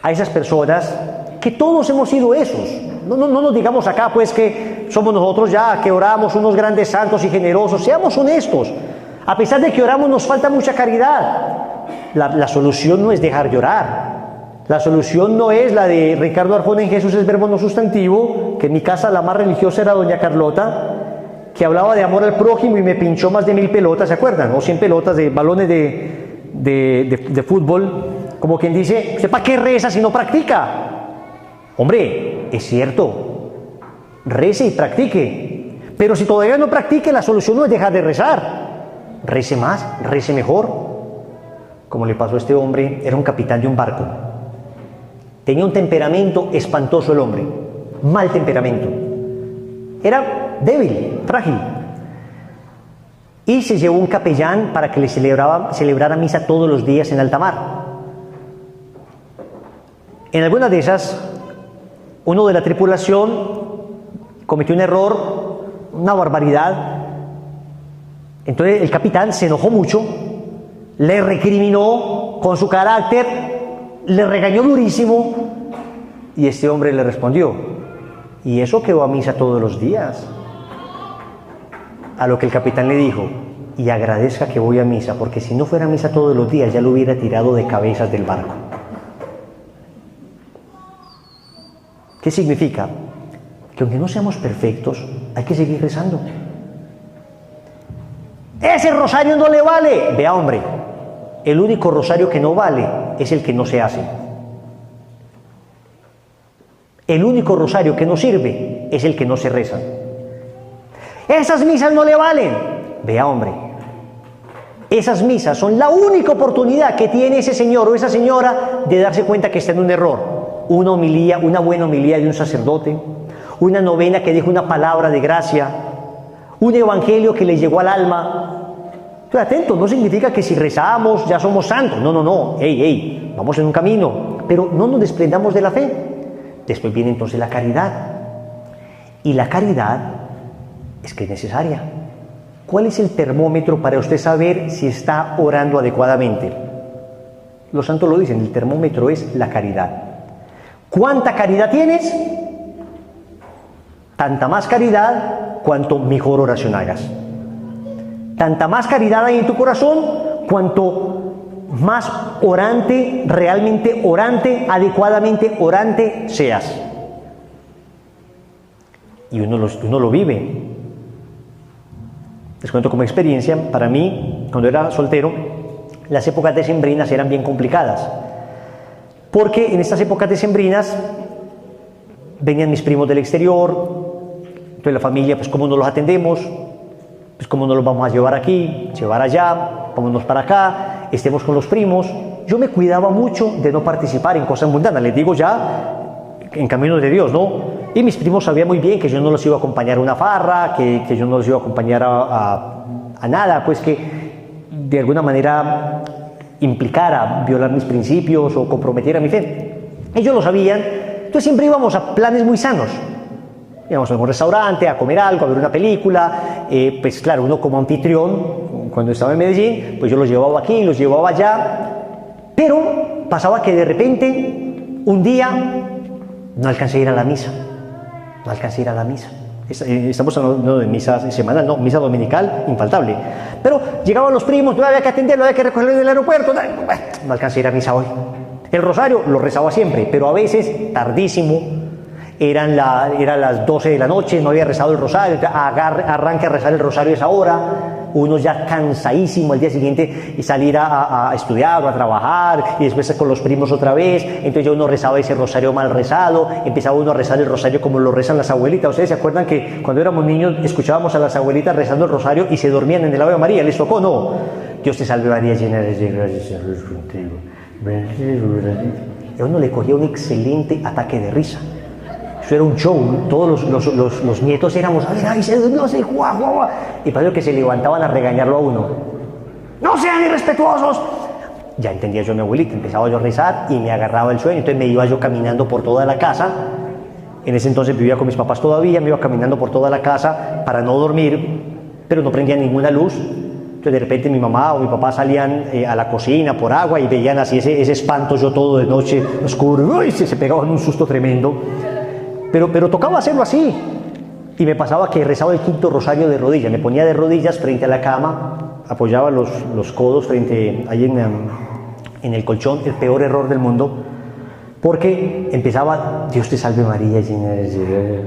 A esas personas, que todos hemos sido esos. No nos digamos acá pues que somos nosotros ya que oramos unos grandes santos y generosos. Seamos honestos. A pesar de que oramos nos falta mucha caridad. La solución no es dejar de orar. La solución no es la de Ricardo Arjona en Jesús es verbo no sustantivo, que en mi casa la más religiosa era doña Carlota, que hablaba de amor al prójimo y me pinchó más de 1000 pelotas, ¿se acuerdan? O 100 pelotas de balones de fútbol, como quien dice: ¿usted para qué reza si no practica? Hombre, es cierto, rece y practique, pero si todavía no practique, la solución no es dejar de rezar. Rece más, rece mejor. Como le pasó a este hombre, era un capitán de un barco. Tenía un temperamento espantoso el hombre, mal temperamento. Era débil, frágil. y se llevó un capellán para que le celebrara misa todos los días en alta mar. En alguna de esas, uno de la tripulación cometió un error, una barbaridad. Entonces el capitán se enojó mucho, le recriminó con su carácter, le regañó durísimo, y este hombre le respondió: ¿y eso que va a misa todos los días? A lo que el capitán le dijo: y agradezca que voy a misa, porque si no fuera a misa todos los días ya lo hubiera tirado de cabezas del barco. ¿Qué significa? Que aunque no seamos perfectos, hay que seguir rezando. ¡Ese rosario no le vale! Vea, hombre, el único rosario que no vale es el que no se hace. El único rosario que no sirve es el que no se reza. Esas misas no le valen. Vea, hombre, esas misas son la única oportunidad que tiene ese señor o esa señora de darse cuenta que está en un error. Una homilía, una buena homilía de un sacerdote, una novena que deja una palabra de gracia, un evangelio que le llegó al alma. Estoy atento, no significa que si rezamos ya somos santos. No, no, no. Ey, vamos en un camino, pero no nos desprendamos de la fe. Después viene entonces la caridad. Y la caridad es que es necesaria. ¿Cuál es el termómetro para usted saber si está orando adecuadamente? Los santos lo dicen, el termómetro es la caridad. ¿Cuánta caridad tienes? Tanta más caridad, cuanto mejor oración hagas. Tanta más caridad hay en tu corazón, cuanto más orante, realmente orante, adecuadamente orante seas. Y uno lo vive. Les cuento como experiencia. Para mí, cuando era soltero, las épocas decembrinas eran bien complicadas, porque en estas épocas decembrinas venían mis primos del exterior. Entonces la familia, pues cómo no los atendemos, pues cómo no los vamos a llevar aquí, llevar allá, vámonos para acá, estemos con los primos. Yo me cuidaba mucho de no participar en cosas mundanas, les digo ya, en caminos de Dios, ¿no? Y mis primos sabían muy bien que yo no los iba a acompañar a una farra, que yo no los iba a acompañar a nada, pues que de alguna manera implicara violar mis principios o comprometiera mi fe. Ellos lo sabían, entonces siempre íbamos a planes muy sanos. Íbamos a un restaurante, a comer algo, a ver una película. Pues claro, uno como anfitrión, cuando estaba en Medellín, pues yo los llevaba aquí, los llevaba allá. Pero pasaba que de repente, un día, no alcancé a ir a la misa. No alcancé a ir a la misa. Estamos hablando de misa semanal, no, misa dominical, infaltable. Pero llegaban los primos, no había que atenderlo, había que recogerlo del aeropuerto. No alcancé a ir a misa hoy. El rosario lo rezaba siempre, pero a veces tardísimo. Eran las 12 de la noche, no había rezado el rosario, arranque a rezar el rosario a esa hora, uno ya cansadísimo al día siguiente y salir a estudiar o a trabajar y después con los primos otra vez. Entonces ya uno rezaba ese rosario mal rezado, empezaba uno a rezar el rosario como lo rezan las abuelitas. ¿Ustedes se acuerdan que cuando éramos niños escuchábamos a las abuelitas rezando el rosario y se dormían en el Ave María? ¿Les tocó? No. Dios te salve María, llena eres de gracia, el Señor es contigo. A uno le cogía un excelente ataque de risa. Eso era un show, todos los nietos éramos, ay, se durmió, se guau, guau. Y para que se levantaban a regañarlo a uno. ¡No sean irrespetuosos! Ya entendía yo a mi abuelita, empezaba yo a rezar y me agarraba el sueño, entonces me iba yo caminando por toda la casa. En ese entonces vivía con mis papás todavía, me iba caminando por toda la casa para no dormir, pero no prendía ninguna luz. Entonces de repente mi mamá o mi papá salían a la cocina por agua y veían así ese espanto, yo todo de noche oscuro, ¡uy! Se pegaban un susto tremendo. Pero tocaba hacerlo así. Y me pasaba que rezaba el quinto rosario de rodillas. Me ponía de rodillas frente a la cama, apoyaba los codos ahí en el colchón, el peor error del mundo, porque empezaba, Dios te salve María, llena eres de gracia.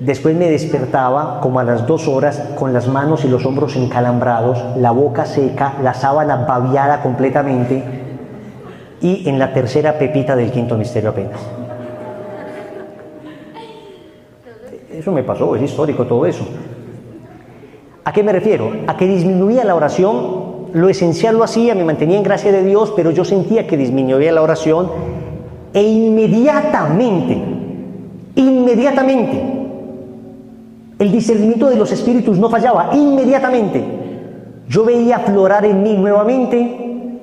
Después me despertaba como a las 2 horas con las manos y los hombros encalambrados, la boca seca, la sábana babiada completamente y en la tercera pepita del quinto misterio apenas. Eso me pasó, es histórico todo eso. ¿A qué me refiero? A que disminuía la oración, lo esencial lo hacía, me mantenía en gracia de Dios, pero yo sentía que disminuía la oración e inmediatamente, el discernimiento de los espíritus no fallaba, inmediatamente. yo veía aflorar en mí nuevamente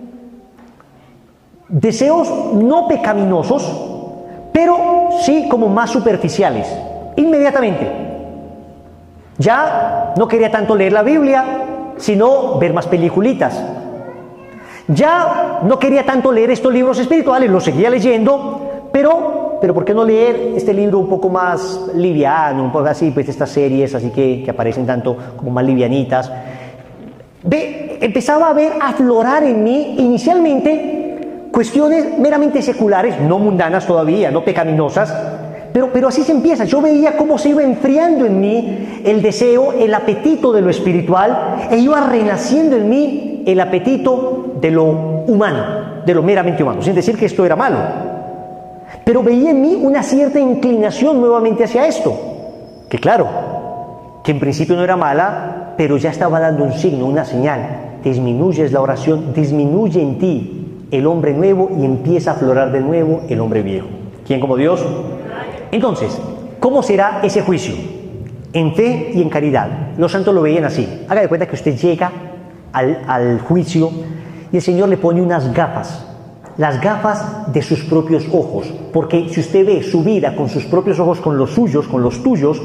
deseos no pecaminosos, pero sí como más superficiales, inmediatamente. Ya no quería tanto leer la Biblia, sino ver más peliculitas. Ya no quería tanto leer estos libros espirituales, los seguía leyendo, pero ¿por qué no leer este libro un poco más liviano, un poco así, pues estas series así que aparecen tanto como más livianitas? Empezaba a ver aflorar en mí inicialmente cuestiones meramente seculares, no mundanas todavía, no pecaminosas, pero así se empieza. Yo veía cómo se iba enfriando en mí el deseo, el apetito de lo espiritual, e iba renaciendo en mí el apetito de lo humano, de lo meramente humano, sin decir que esto era malo. Pero veía en mí una cierta inclinación nuevamente hacia esto, que claro, que en principio no era mala, pero ya estaba dando un signo, una señal. Disminuyes la oración, disminuye en ti el hombre nuevo y empieza a aflorar de nuevo el hombre viejo. ¿Quién como Dios? Entonces, ¿cómo será ese juicio? En fe y en caridad. Los santos lo veían así. Haga de cuenta que usted llega al juicio y el Señor le pone unas gafas, las gafas de sus propios ojos, porque si usted ve su vida con sus propios ojos, con los suyos, con los tuyos,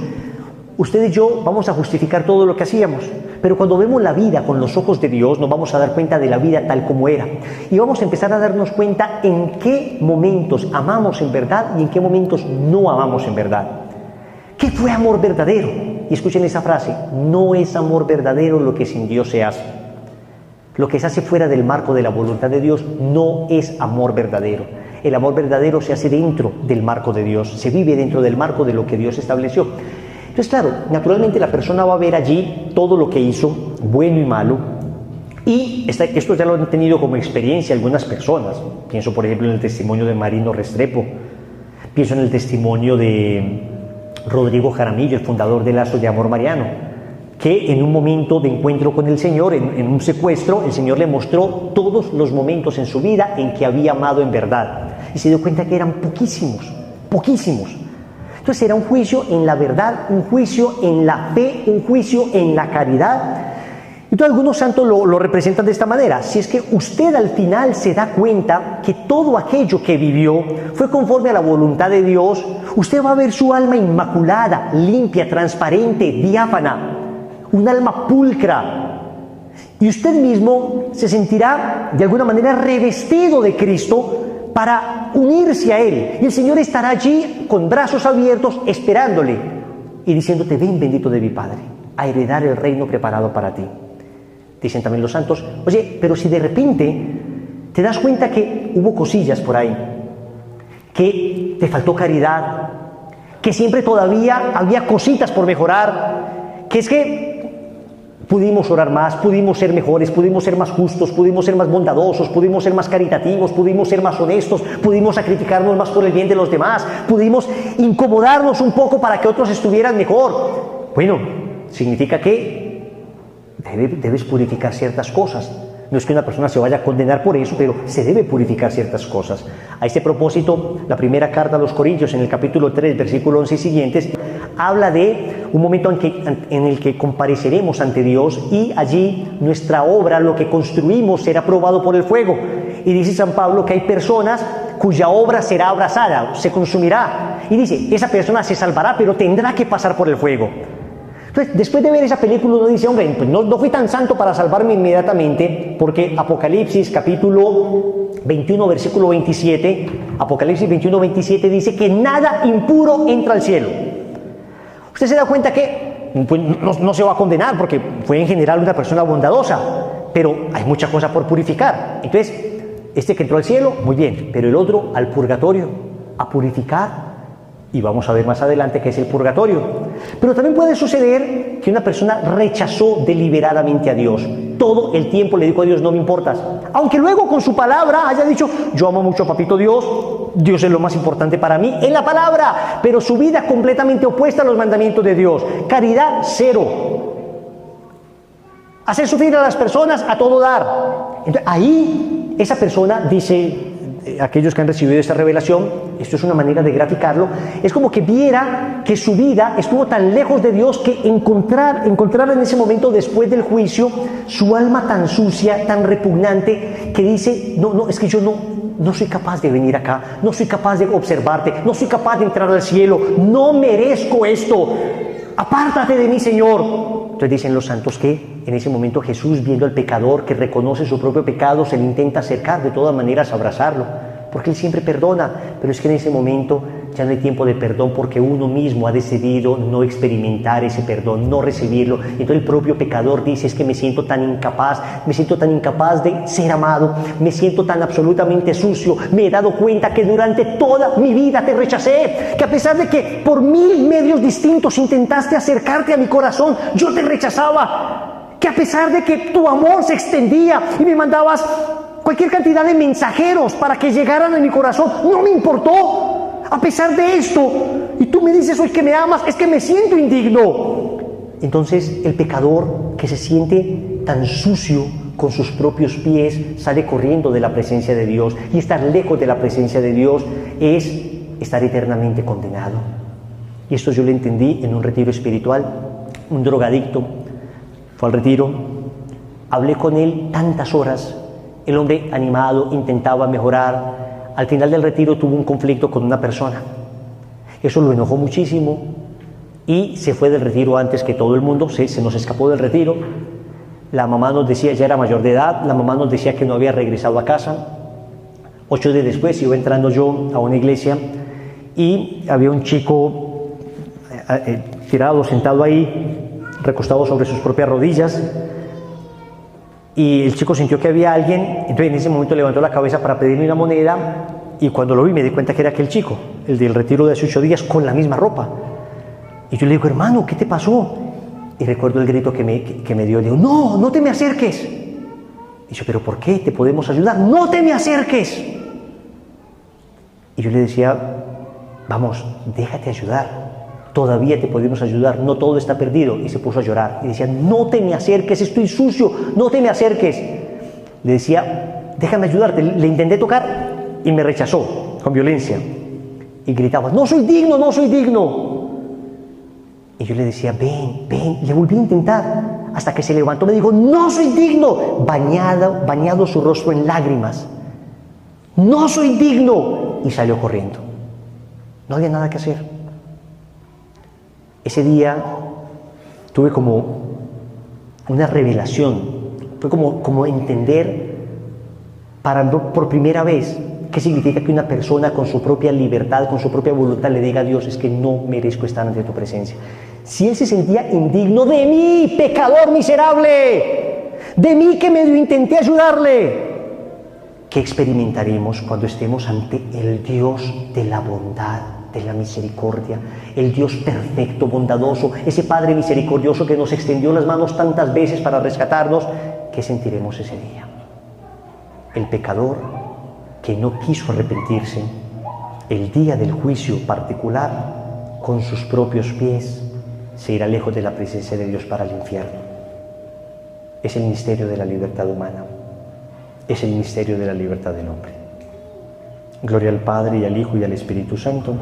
usted y yo vamos a justificar todo lo que hacíamos, pero cuando vemos la vida con los ojos de Dios nos vamos a dar cuenta de la vida tal como era y vamos a empezar a darnos cuenta en qué momentos amamos en verdad y en qué momentos no amamos en verdad. ¿Qué fue amor verdadero? Y escuchen esa frase: no es amor verdadero lo que sin Dios se hace. Lo que se hace fuera del marco de la voluntad de Dios no es amor verdadero. El amor verdadero se hace dentro del marco de Dios, se vive dentro del marco de lo que Dios estableció. Entonces, claro, naturalmente la persona va a ver allí todo lo que hizo, bueno y malo, y esto ya lo han tenido como experiencia algunas personas. Pienso, por ejemplo, en el testimonio de Marino Restrepo, pienso en el testimonio de Rodrigo Jaramillo, el fundador de Lazos de Amor Mariano, que en un momento de encuentro con el Señor, en un secuestro, el Señor le mostró todos los momentos en su vida en que había amado en verdad, y se dio cuenta que eran poquísimos. Entonces era un juicio en la verdad, un juicio en la fe, un juicio en la caridad. Entonces algunos santos lo representan de esta manera: si es que usted al final se da cuenta que todo aquello que vivió fue conforme a la voluntad de Dios, usted va a ver su alma inmaculada, limpia, transparente, diáfana, un alma pulcra, y usted mismo se sentirá de alguna manera revestido de Cristo para unirse a Él, y el Señor estará allí con brazos abiertos esperándole y diciéndote: ven, bendito de mi Padre, a heredar el reino preparado para ti. Dicen también los santos: oye, pero si de repente te das cuenta que hubo cosillas por ahí, que te faltó caridad, que siempre todavía había cositas por mejorar, que es que pudimos orar más, pudimos ser mejores, pudimos ser más justos, pudimos ser más bondadosos, pudimos ser más caritativos, pudimos ser más honestos, pudimos sacrificarnos más por el bien de los demás, pudimos incomodarnos un poco para que otros estuvieran mejor. Bueno, significa que debes purificar ciertas cosas. No es que una persona se vaya a condenar por eso, pero se debe purificar ciertas cosas. A este propósito, la primera carta a los Corintios, en el capítulo 3, versículo 11 y siguientes, habla de un momento en el que compareceremos ante Dios, y allí nuestra obra, lo que construimos, será probado por el fuego. Y dice San Pablo que hay personas cuya obra será abrasada, se consumirá. Y dice, esa persona se salvará, pero tendrá que pasar por el fuego. Entonces, después de ver esa película, uno dice: hombre, pues no fui tan santo para salvarme inmediatamente, porque Apocalipsis capítulo 21, versículo 27, Apocalipsis 21, 27 dice que nada impuro entra al cielo. Usted se da cuenta que pues, no se va a condenar porque fue en general una persona bondadosa, pero hay mucha cosa por purificar. Entonces, este que entró al cielo, muy bien, pero el otro al purgatorio, a purificar. Y vamos a ver más adelante qué es el purgatorio. Pero también puede suceder que una persona rechazó deliberadamente a Dios. Todo el tiempo le dijo a Dios: no me importas. Aunque luego con su palabra haya dicho: yo amo mucho a papito Dios, Dios es lo más importante para mí, en la palabra. Pero su vida completamente opuesta a los mandamientos de Dios. Caridad, cero. Hacer sufrir a las personas a todo dar. Entonces, ahí esa persona dice: aquellos que han recibido esta revelación, esto es una manera de graficarlo, es como que viera que su vida estuvo tan lejos de Dios que encontrar en ese momento después del juicio su alma tan sucia, tan repugnante, que dice, no, es que yo no soy capaz de venir acá, no soy capaz de observarte, no soy capaz de entrar al cielo, no merezco esto, apártate de mí, Señor. Entonces dicen los santos que en ese momento Jesús, viendo al pecador que reconoce su propio pecado, se le intenta acercar, de todas maneras abrazarlo, porque Él siempre perdona, pero es que en ese momento ya no hay tiempo de perdón, porque uno mismo ha decidido no experimentar ese perdón, no recibirlo. Entonces el propio pecador dice, es que me siento tan incapaz de ser amado, me siento tan absolutamente sucio, me he dado cuenta que durante toda mi vida te rechacé, que a pesar de que por 1000 medios distintos intentaste acercarte a mi corazón, yo te rechazaba, que a pesar de que tu amor se extendía y me mandabas cualquier cantidad de mensajeros para que llegaran a mi corazón, no me importó. A pesar de esto, y tú me dices hoy que me amas, es que me siento indigno. Entonces el pecador que se siente tan sucio con sus propios pies sale corriendo de la presencia de Dios, y estar lejos de la presencia de Dios es estar eternamente condenado. Y esto yo lo entendí en un retiro espiritual. Un drogadicto fue al retiro, hablé con él tantas horas, el hombre animado intentaba mejorar. Al final del retiro tuvo un conflicto con una persona. Eso lo enojó muchísimo y se fue del retiro antes que todo el mundo, se nos escapó del retiro. La mamá nos decía, ya era mayor de edad, la mamá nos decía que no había regresado a casa. 8 días después iba entrando yo a una iglesia y había un chico tirado, sentado ahí, recostado sobre sus propias rodillas. Y el chico sintió que había alguien, entonces en ese momento levantó la cabeza para pedirme una moneda, y cuando lo vi me di cuenta que era aquel chico, el del retiro de hace 8 días, con la misma ropa. Y yo le digo, hermano, ¿qué te pasó? Y recuerdo el grito que me dio, le digo, no te me acerques. Y yo, ¿pero por qué? ¿Te podemos ayudar? ¡No te me acerques! Y yo le decía, vamos, déjate ayudar. Todavía te podemos ayudar, no todo está perdido. Y se puso a llorar y decía, no te me acerques, estoy sucio, no te me acerques. Le decía, déjame ayudarte. Le intenté tocar y me rechazó con violencia y gritaba, no soy digno, no soy digno. Y yo le decía, ven, le volví a intentar hasta que se levantó, me dijo, no soy digno, bañado su rostro en lágrimas, no soy digno, y salió corriendo. No había nada que hacer. Ese día tuve como una revelación, fue como entender por primera vez qué significa que una persona con su propia libertad, con su propia voluntad le diga a Dios, es que no merezco estar ante tu presencia. Si él se sentía indigno de mí, pecador miserable, de mí que medio intenté ayudarle, ¿qué experimentaremos cuando estemos ante el Dios de la bondad, de la misericordia, el Dios perfecto, bondadoso, ese Padre misericordioso que nos extendió las manos tantas veces para rescatarnos? ¿Qué sentiremos ese día? El pecador que no quiso arrepentirse, el día del juicio particular, con sus propios pies, se irá lejos de la presencia de Dios para el infierno. Es el misterio de la libertad humana, es el misterio de la libertad del hombre. Gloria al Padre, y al Hijo, y al Espíritu Santo.